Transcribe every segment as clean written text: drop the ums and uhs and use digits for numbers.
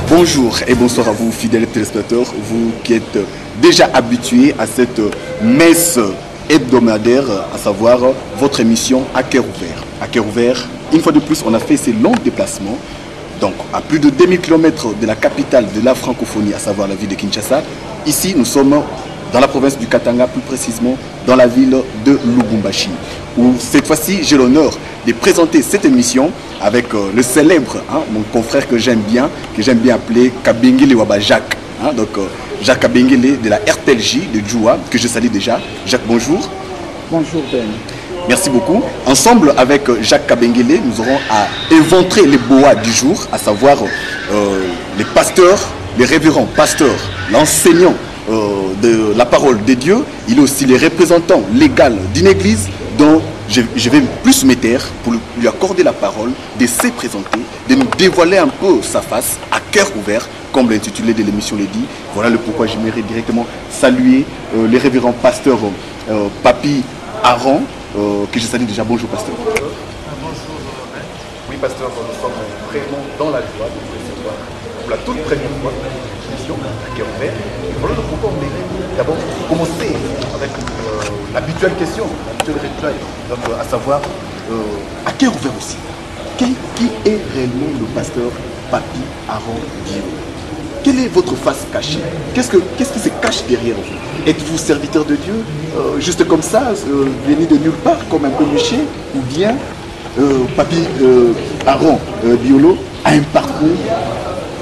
Bonjour et bonsoir à vous fidèles téléspectateurs, vous qui êtes déjà habitués à cette messe hebdomadaire, à savoir votre émission à cœur ouvert. À cœur ouvert, une fois de plus, on a fait ces longs déplacements, donc à plus de 2000 km de la capitale de la francophonie, à savoir la ville de Kinshasa. Ici, nous sommes dans la province du Katanga, plus précisément dans la ville de Lubumbashi, où cette fois-ci, j'ai l'honneur de présenter cette émission avec le célèbre, mon confrère que j'aime bien appeler Kabengele Waba Jacques. Donc Jacques Kabengele de la RTLJ de Djoua, que je salue déjà. Jacques, bonjour. Bonjour Ben. Merci beaucoup. Ensemble avec Jacques Kabengele, nous aurons à éventrer les boas du jour, à savoir les pasteurs, les révérends pasteurs, l'enseignant de la parole de Dieu. Il est aussi les représentants légaux d'une église dont je vais plus me taire pour lui accorder la parole, de se présenter, de nous dévoiler un peu sa face à cœur ouvert, comme l'intitulé de l'émission le dit. Voilà le pourquoi j'aimerais directement saluer les révérends pasteurs Papi Aaron, que je salue déjà. Bonjour pasteur. Bonjour. Oui pasteur, nous sommes vraiment dans la joie de vous recevoir pour la toute première fois l'émission à cœur ouvert. Et voilà le pourquoi on est d'abord commencer avec l'habituelle question, l'habituel rituel, donc à savoir à cœur ouvert aussi. Qui est réellement le pasteur Papi Aaron Dio? Quelle est votre face cachée? Qu'est-ce qui se cache derrière vous? Êtes-vous serviteur de Dieu, juste comme ça, venu de nulle part, comme un péché? Ou bien Papi Aaron Biolo a un parcours?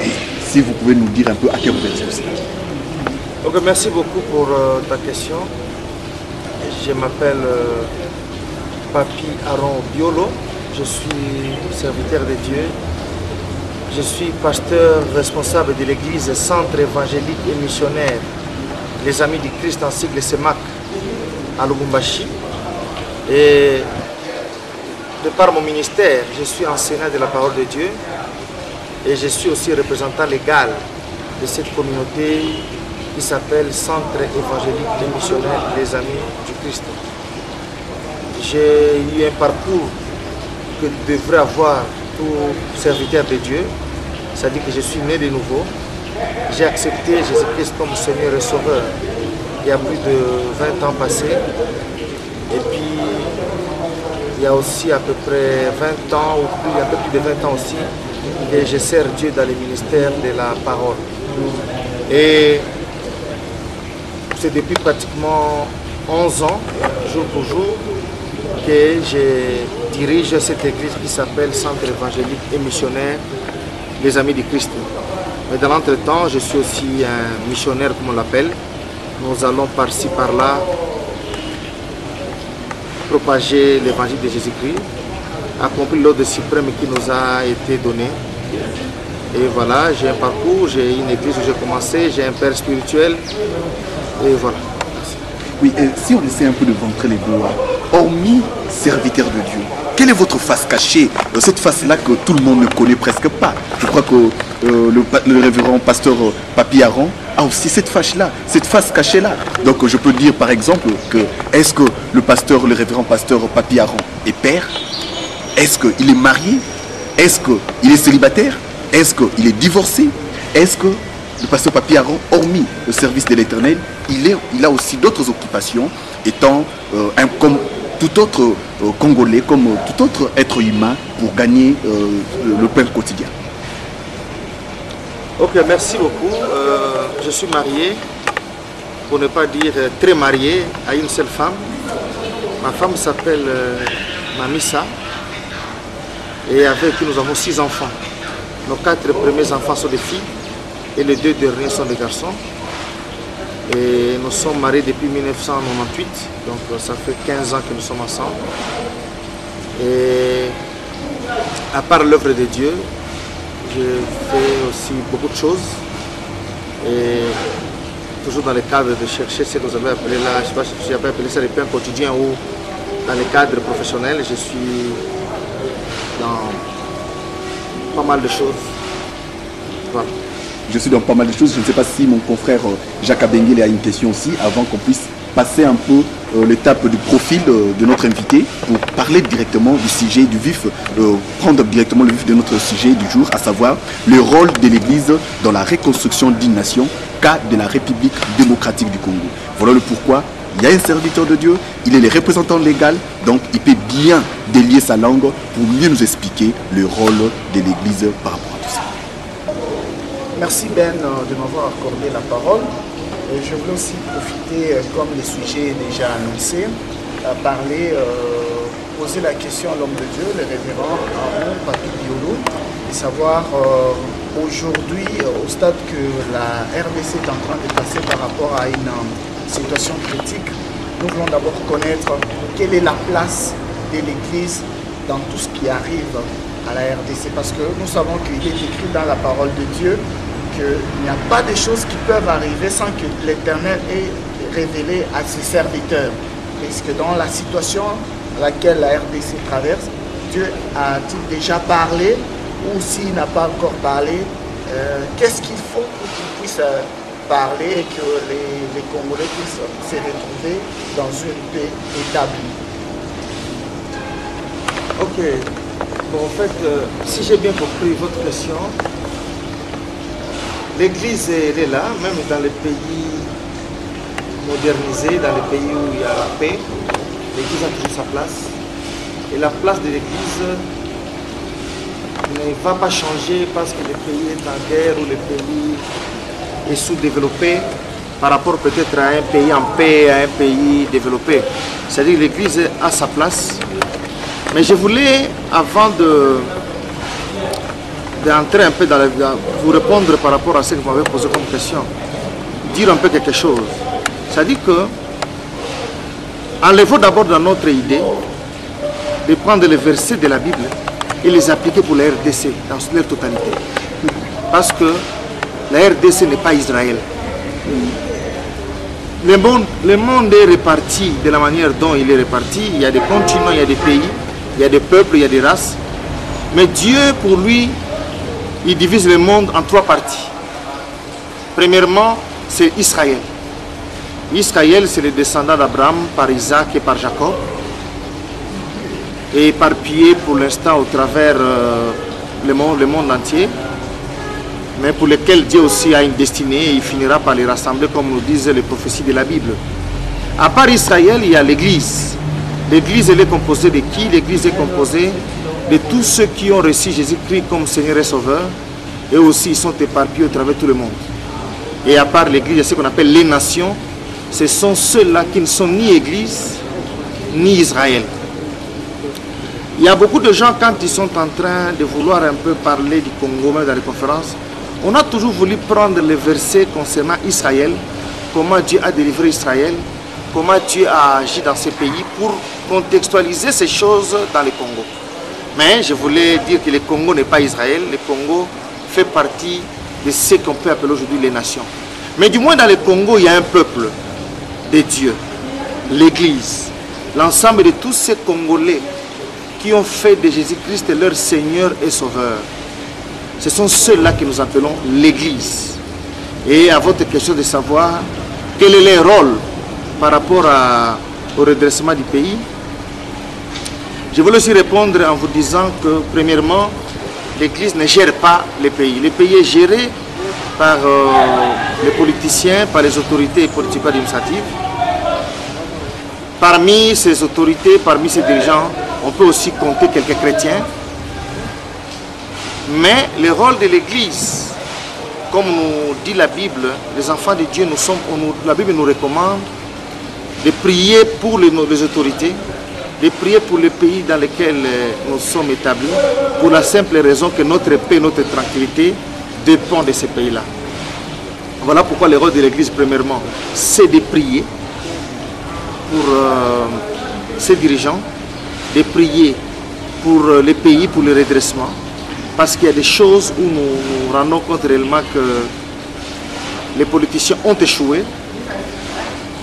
Et si vous pouvez nous dire un peu à quel ouvert est-ce que c'est? Donc, merci beaucoup pour ta question. Je m'appelle Papi Aaron Biolo. Je suis serviteur de Dieu. Je suis pasteur responsable de l'église Centre évangélique et missionnaire Les Amis du Christ en sigle CEMAC à Lubumbashi. Et de par mon ministère, je suis enseignant de la parole de Dieu et je suis aussi représentant légal de cette communauté qui s'appelle Centre évangélique et missionnaire Les Amis du Christ. J'ai eu un parcours que devrait avoir tout serviteur de Dieu, c'est-à-dire que je suis né de nouveau. J'ai accepté Jésus-Christ comme Seigneur et Sauveur il y a plus de 20 ans passés. Et puis, il y a aussi à peu près 20 ans, ou plus, il y a un peu plus de 20 ans aussi, que je sers Dieu dans le ministère de la parole. Et c'est depuis pratiquement 11 ans, jour pour jour, que je dirige cette église qui s'appelle Centre évangélique et missionnaire Les Amis du Christ. Mais dans l'entretemps, je suis aussi un missionnaire, comme on l'appelle. Nous allons par-ci, par-là, propager l'évangile de Jésus-Christ, accomplir l'ordre suprême qui nous a été donné. Et voilà, j'ai un parcours, j'ai une église où j'ai commencé, j'ai un père spirituel, et voilà. Oui, si on essaie un peu de ventrer les bois, hormis serviteur de Dieu, quelle est votre face cachée? Cette face-là que tout le monde ne connaît presque pas. Je crois que le révérend pasteur Papi Aron a aussi cette face cachée-là. Donc je peux dire par exemple que est-ce que le révérend pasteur Papi Aron est père? Est-ce qu'il est marié? Est-ce qu'il est célibataire? Est-ce qu'il est divorcé? Est-ce que le pasteur Papi Aron, hormis le service de l'Éternel, il a aussi d'autres occupations, étant comme tout autre Congolais, comme tout autre être humain pour gagner le pain quotidien? Ok, merci beaucoup. Je suis marié, pour ne pas dire très marié, à une seule femme. Ma femme s'appelle Mamissa et avec qui nous avons 6 enfants. Nos 4 premiers enfants sont des filles et les 2 derniers sont des garçons. Et nous sommes mariés depuis 1998, donc ça fait 15 ans que nous sommes ensemble. Et à part l'œuvre de Dieu, je fais aussi beaucoup de choses. Et toujours dans le cadre de chercher ce que vous avez appelé là, je ne sais pas si vous avez appelé ça le pain quotidien ou dans le cadre professionnel, je suis dans pas mal de choses. Voilà. Je suis dans pas mal de choses. Je ne sais pas si mon confrère Jacques Abenguele a une question aussi, avant qu'on puisse passer un peu l'étape du profil de notre invité pour parler directement du sujet, du vif, prendre directement le vif de notre sujet du jour, à savoir le rôle de l'Église dans la reconstruction d'une nation, cas de la République démocratique du Congo. Voilà le pourquoi. Il y a un serviteur de Dieu, il est le représentant légal, donc il peut bien délier sa langue pour mieux nous expliquer le rôle de l'Église par rapport à tout ça. Merci Ben de m'avoir accordé la parole. Et je voulais aussi profiter, comme le sujet est déjà annoncé, à parler, poser la question à l'homme de Dieu, le révérend Aron Papi Biolo, et savoir aujourd'hui, au stade que la RDC est en train de passer par rapport à une situation critique, nous voulons d'abord connaître quelle est la place de l'Église dans tout ce qui arrive à la RDC, parce que nous savons qu'il est écrit dans la parole de Dieu qu'il n'y a pas de choses qui peuvent arriver sans que l'Éternel ait révélé à ses serviteurs. Puisque dans la situation à laquelle la RDC traverse, Dieu a-t-il déjà parlé, ou s'il n'a pas encore parlé, qu'est-ce qu'il faut pour qu'il puisse parler et que les Congolais puissent se retrouver dans une paix établie? Ok. Bon, en fait, si j'ai bien compris votre question, l'Église, elle est là, même dans les pays modernisés, dans les pays où il y a la paix, l'Église a toujours sa place. Et la place de l'Église ne va pas changer parce que le pays est en guerre ou le pays est sous-développé par rapport peut-être à un pays en paix, à un pays développé. C'est-à-dire que l'Église a sa place. Mais je voulais, avant d'entrer un peu dans vous répondre par rapport à ce que vous m'avez posé comme question, dire un peu quelque chose. C'est-à-dire que, enlevons d'abord dans notre idée de prendre les versets de la Bible et les appliquer pour la RDC dans leur totalité. Parce que la RDC n'est pas Israël. Le monde est réparti de la manière dont il est réparti. Il y a des continents, il y a des pays, il y a des peuples, il y a des races. Mais Dieu, pour lui, il divise le monde en 3 parties. Premièrement, c'est Israël. Israël, c'est les descendants d'Abraham par Isaac et par Jacob. Et éparpillés pour l'instant au travers le monde entier. Mais pour lesquels Dieu aussi a une destinée et il finira par les rassembler comme nous disent les prophéties de la Bible. À part Israël, il y a l'Église. L'Église, elle est composée de qui? L'Église est composée de tous ceux qui ont reçu Jésus-Christ comme Seigneur et Sauveur, et aussi ils sont éparpillés au travers de tout le monde. Et à part l'Église, il y a ce qu'on appelle les nations, ce sont ceux-là qui ne sont ni Église, ni Israël. Il y a beaucoup de gens, quand ils sont en train de vouloir un peu parler du Congo, même dans les conférences, on a toujours voulu prendre les versets concernant Israël, comment Dieu a délivré Israël, comment Dieu a agi dans ces pays pour contextualiser ces choses dans le Congo. Mais je voulais dire que le Congo n'est pas Israël, le Congo fait partie de ce qu'on peut appeler aujourd'hui les nations. Mais du moins dans le Congo, il y a un peuple de Dieu, l'Église, l'ensemble de tous ces Congolais qui ont fait de Jésus-Christ leur Seigneur et Sauveur. Ce sont ceux-là que nous appelons l'Église. Et à votre question de savoir quel est leur rôle par rapport au redressement du pays, je voulais aussi répondre en vous disant que, premièrement, l'Église ne gère pas le pays. Le pays est géré par les politiciens, par les autorités politico-administratives. Parmi ces autorités, parmi ces dirigeants, on peut aussi compter quelques chrétiens. Mais le rôle de l'Église, comme nous dit la Bible, les enfants de Dieu, la Bible nous recommande de prier pour les autorités, de prier pour le pays dans lequel nous sommes établis, pour la simple raison que notre paix, notre tranquillité dépend de ces pays-là. Voilà pourquoi le rôle de l'Église, premièrement, c'est de prier pour ces dirigeants, de prier pour les pays, pour le redressement, parce qu'il y a des choses où nous rendons compte réellement que les politiciens ont échoué,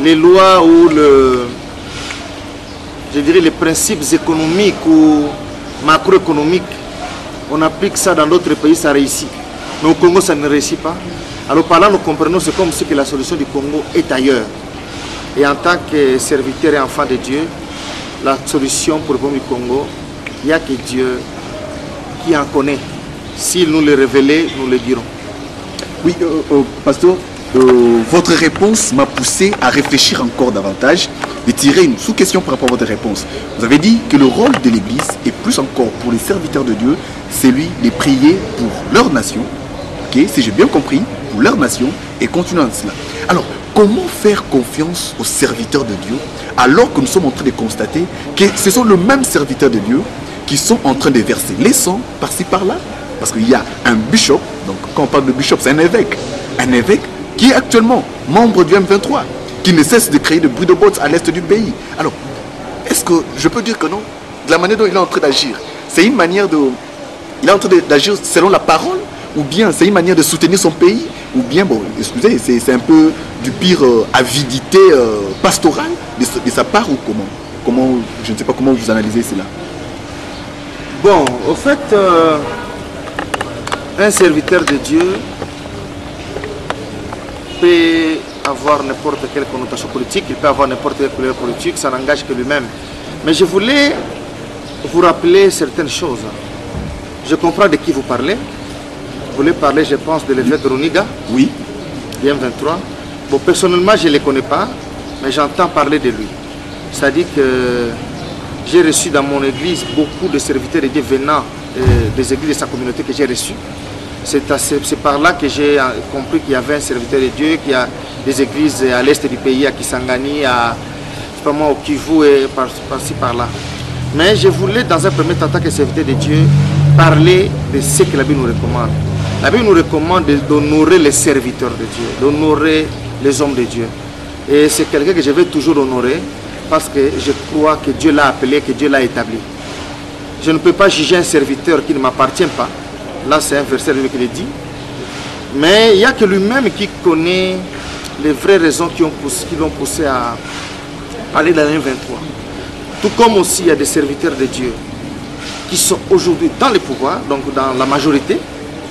les lois ou je dirais les principes économiques ou macroéconomiques, on applique ça dans d'autres pays, ça réussit. Mais au Congo, ça ne réussit pas. Alors par là, nous comprenons, c'est comme si que la solution du Congo est ailleurs. Et en tant que serviteur et enfant de Dieu, la solution pour le problème du Congo, il n'y a que Dieu qui en connaît. S'il nous le révélait, nous le dirons. Oui, pasteur, votre réponse m'a poussé à réfléchir encore davantage, de tirer une sous-question par rapport à votre réponse. Vous avez dit que le rôle de l'Église, et plus encore pour les serviteurs de Dieu, c'est lui de prier pour leur nation, okay, si j'ai bien compris, pour leur nation, et continuant cela. Alors, comment faire confiance aux serviteurs de Dieu, alors que nous sommes en train de constater que ce sont les mêmes serviteurs de Dieu qui sont en train de verser les sangs par-ci par-là? Parce qu'il y a un bishop, donc quand on parle de bishop, c'est un évêque qui est actuellement membre du M23, qui ne cesse de créer de bruit de bottes à l'est du pays. Alors, est-ce que je peux dire que non? De la manière dont il est en train d'agir, c'est une manière de... Il est en train d'agir selon la parole, ou bien c'est une manière de soutenir son pays, ou bien, bon, excusez, c'est un peu du pire avidité pastorale de sa part, ou comment, je ne sais pas comment vous analysez cela. Bon, au fait, un serviteur de Dieu peut avoir n'importe quelle connotation politique, il peut avoir n'importe quelle couleur politique, ça n'engage que lui-même. Mais je voulais vous rappeler certaines choses. Je comprends de qui vous parlez. Vous voulez parler, je pense, de l'évêque Runiga. Oui. Du M23. Bon, personnellement, je ne les connais pas, mais j'entends parler de lui. C'est-à-dire que j'ai reçu dans mon église beaucoup de serviteurs de Dieu venant des églises de sa communauté que j'ai reçus. C'est par là que j'ai compris qu'il y avait un serviteur de Dieu, qu'il y a des églises à l'est du pays, à Kisangani, au Kivu et par-ci par-là. Mais je voulais, dans un premier temps, en tant que serviteur de Dieu, parler de ce que la Bible nous recommande. La Bible nous recommande d'honorer les serviteurs de Dieu, d'honorer les hommes de Dieu. Et c'est quelqu'un que je vais toujours honorer parce que je crois que Dieu l'a appelé, que Dieu l'a établi. Je ne peux pas juger un serviteur qui ne m'appartient pas. Là, c'est un verset qui le dit. Mais il n'y a que lui-même qui connaît les vraies raisons qui l'ont poussé à aller dans l'année 23. Tout comme aussi, il y a des serviteurs de Dieu qui sont aujourd'hui dans le pouvoir, donc dans la majorité,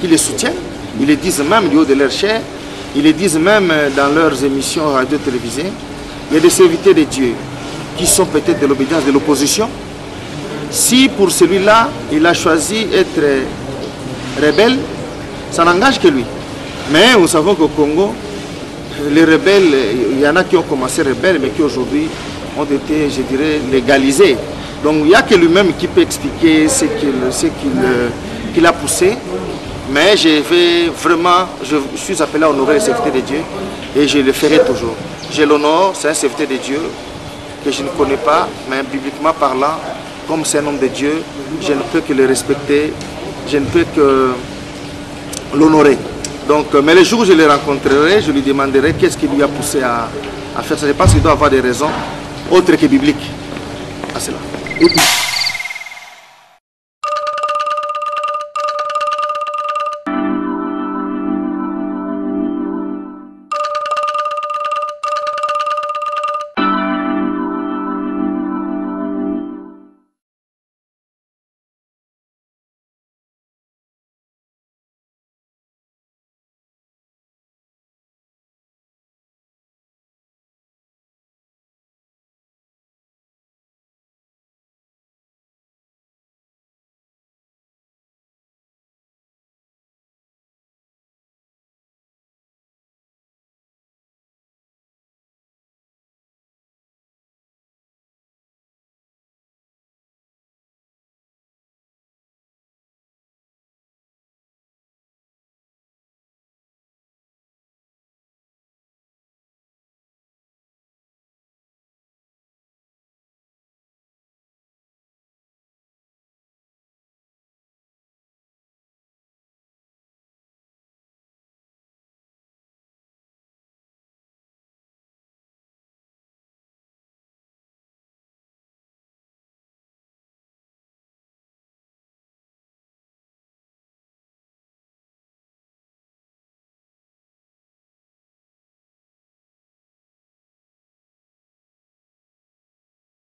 qui les soutiennent. Ils le disent même du haut de leur chair. Ils le disent même dans leurs émissions radio-télévisées. Il y a des serviteurs de Dieu qui sont peut-être de l'obédience de l'opposition. Si pour celui-là, il a choisi d'être rebelle, ça n'engage que lui. Mais nous savons qu'au Congo, les rebelles, il y en a qui ont commencé rebelles, mais qui aujourd'hui ont été, je dirais, légalisés. Donc il n'y a que lui-même qui peut expliquer ce qu'il a poussé. Mais je suis appelé à honorer les serviteurs de Dieu et je le ferai toujours. Je l'honore, c'est un serviteur de Dieu que je ne connais pas, mais bibliquement parlant, comme c'est un homme de Dieu, je ne peux que le respecter, je ne peux que l'honorer. Donc, mais le jour où je le rencontrerai, je lui demanderai qu'est-ce qui lui a poussé à faire ça. Je pense qu'il doit avoir des raisons autres que bibliques à cela.